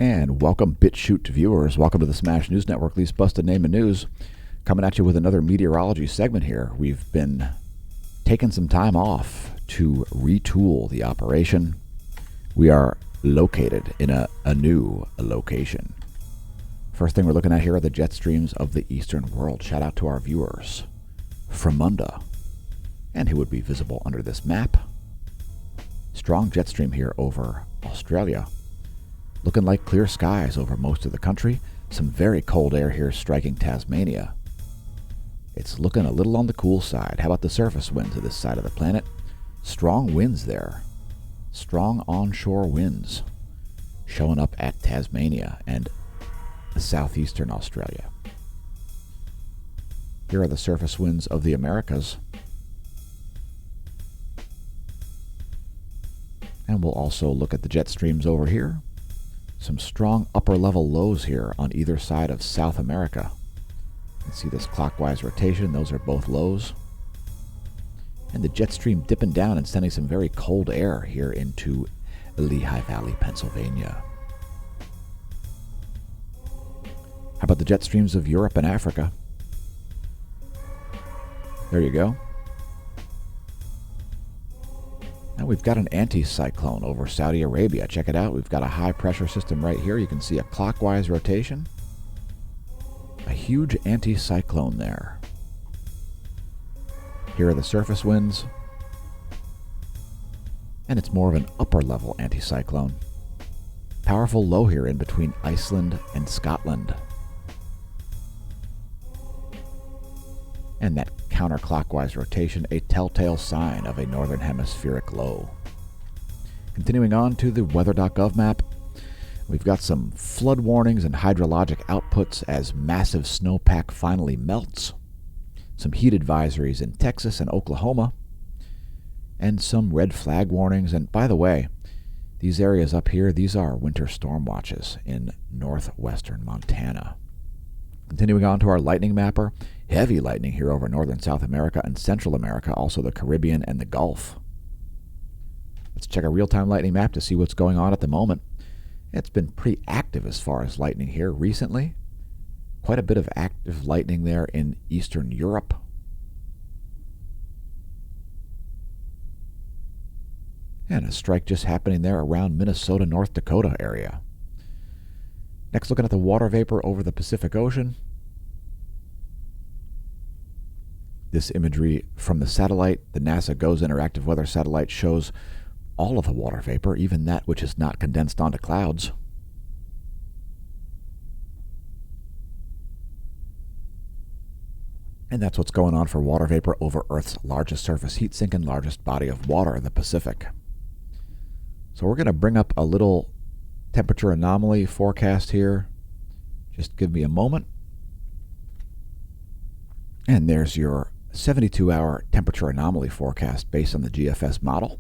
And welcome, BitChute viewers. Welcome to the Smash News Network, least busted name in news. Coming at you with another meteorology segment here. We've been taking some time off to retool the operation. We are located in a new location. First thing we're looking at here are the jet streams of the eastern world. Shout out to our viewers from Munda, and who would be visible under this map. Strong jet stream here over Australia. Looking like clear skies over most of the country. Some very cold air here striking Tasmania. It's looking a little on the cool side. How about the surface winds of this side of the planet? Strong winds there. Strong onshore winds showing up at Tasmania and southeastern Australia. Here are the surface winds of the Americas. And we'll also look at the jet streams over here. Some strong upper level lows here on either side of South America. You can see this clockwise rotation. Those are both lows. And the jet stream dipping down and sending some very cold air here into Lehigh Valley, Pennsylvania. How about the jet streams of Europe and Africa? There you go. Now we've got an anticyclone over Saudi Arabia. Check it out. We've got a high pressure system right here. You can see a clockwise rotation. A huge anticyclone there. Here are the surface winds. And it's more of an upper level anticyclone. Powerful low here in between Iceland and Scotland. And that counterclockwise rotation, a telltale sign of a northern hemispheric low. Continuing on to the weather.gov map, we've got some flood warnings and hydrologic outputs as massive snowpack finally melts, some heat advisories in Texas and Oklahoma, and some red flag warnings. And by the way, these areas up here, these are winter storm watches in northwestern Montana. Continuing on to our lightning mapper, heavy lightning here over northern South America and Central America, also the Caribbean and the Gulf. Let's check a real-time lightning map to see what's going on at the moment. It's been pretty active as far as lightning here recently. Quite a bit of active lightning there in Eastern Europe. And a strike just happening there around Minnesota, North Dakota area. Next, looking at the water vapor over the Pacific Ocean. This imagery from the satellite, the NASA GOES interactive weather satellite, shows all of the water vapor, even that which is not condensed onto clouds. And that's what's going on for water vapor over Earth's largest surface heat sink and largest body of water, the Pacific. So we're going to bring up a little temperature anomaly forecast here. Just give me a moment. And there's your 72-hour temperature anomaly forecast based on the GFS model.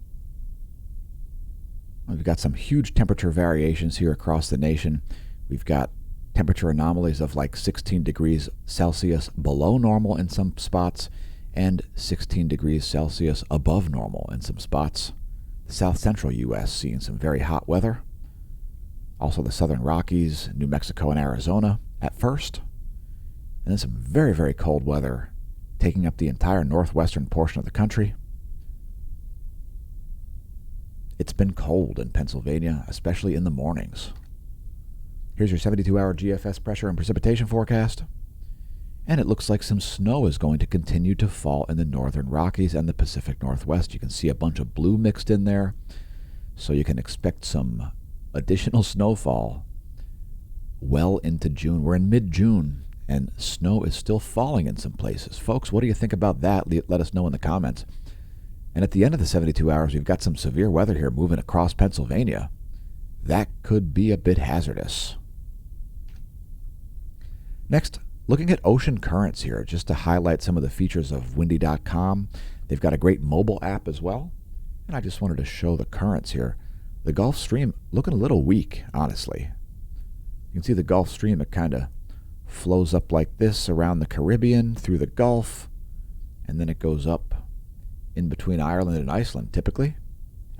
We've got some huge temperature variations here across the nation. We've got temperature anomalies of like 16 degrees Celsius below normal in some spots and 16 degrees Celsius above normal in some spots. The south central U.S. seeing some very hot weather. Also the southern Rockies, New Mexico, and Arizona at first. And then some very, very cold weather taking up the entire northwestern portion of the country. It's been cold in Pennsylvania, especially in the mornings. Here's your 72-hour GFS pressure and precipitation forecast. And it looks like some snow is going to continue to fall in the northern Rockies and the Pacific Northwest. You can see a bunch of blue mixed in there. So you can expect some additional snowfall well into June. We're in mid-June, and snow is still falling in some places. Folks, what do you think about that? Let us know in the comments. And at the end of the 72 hours, we've got some severe weather here moving across Pennsylvania. That could be a bit hazardous. Next, looking at ocean currents here, just to highlight some of the features of windy.com. They've got a great mobile app as well. And I just wanted to show the currents here. The Gulf Stream looking a little weak, honestly. You can see the Gulf Stream, it kind of flows up like this around the Caribbean, through the Gulf, and then it goes up in between Ireland and Iceland, typically.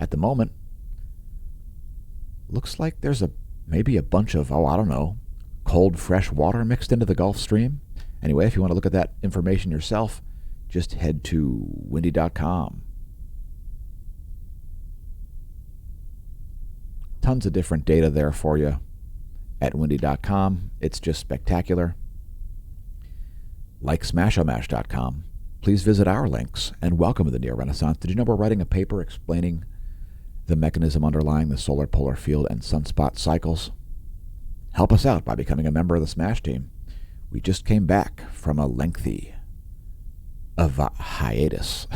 At the moment, looks like there's a maybe a bunch of, I don't know, cold, fresh water mixed into the Gulf Stream. Anyway, if you want to look at that information yourself, just head to windy.com. Tons of different data there for you at windy.com. It's just spectacular. Like smashomash.com. Please visit our links and welcome to the Near Renaissance. Did you know we're writing a paper explaining the mechanism underlying the solar polar field and sunspot cycles? Help us out by becoming a member of the Smash team. We just came back from a lengthy hiatus.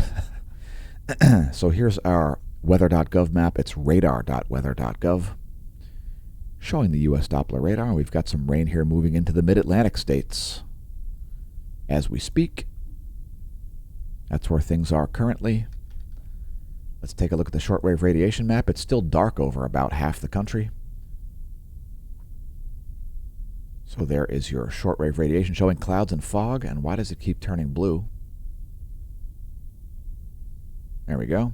So here's our weather.gov map. It's radar.weather.gov, showing the U.S. Doppler radar. We've got some rain here moving into the mid-Atlantic states as we speak. That's where things are currently. Let's take a look at the shortwave radiation map. It's still dark over about half the country. So there is your shortwave radiation showing clouds and fog. And why does it keep turning blue? There we go.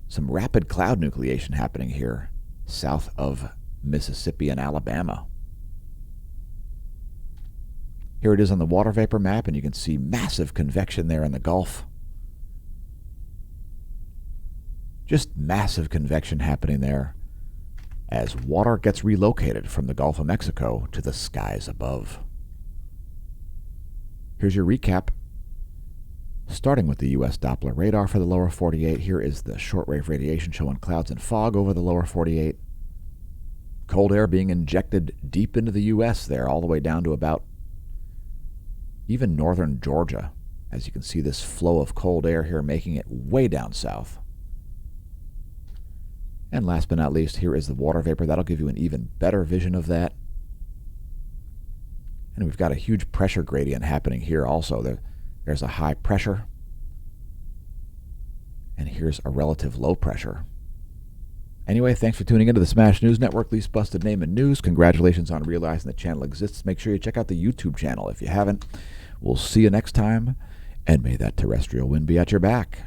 Some rapid cloud nucleation happening here south of Mississippi and Alabama. Here it is on the water vapor map, and you can see massive convection there in the Gulf. Just massive convection happening there as water gets relocated from the Gulf of Mexico to the skies above. Here's your recap. Starting with the U.S. Doppler radar for the lower 48, here is the shortwave radiation showing clouds and fog over the lower 48. Cold air being injected deep into the U.S. there, all the way down to about even northern Georgia. As you can see, this flow of cold air here making it way down south. And last but not least, here is the water vapor. That'll give you an even better vision of that. And we've got a huge pressure gradient happening here also. There's a high pressure. And here's a relative low pressure. Anyway, thanks for tuning into the Smash News Network, least busted name in news. Congratulations on realizing the channel exists. Make sure you check out the YouTube channel if you haven't. We'll see you next time, and may that terrestrial wind be at your back.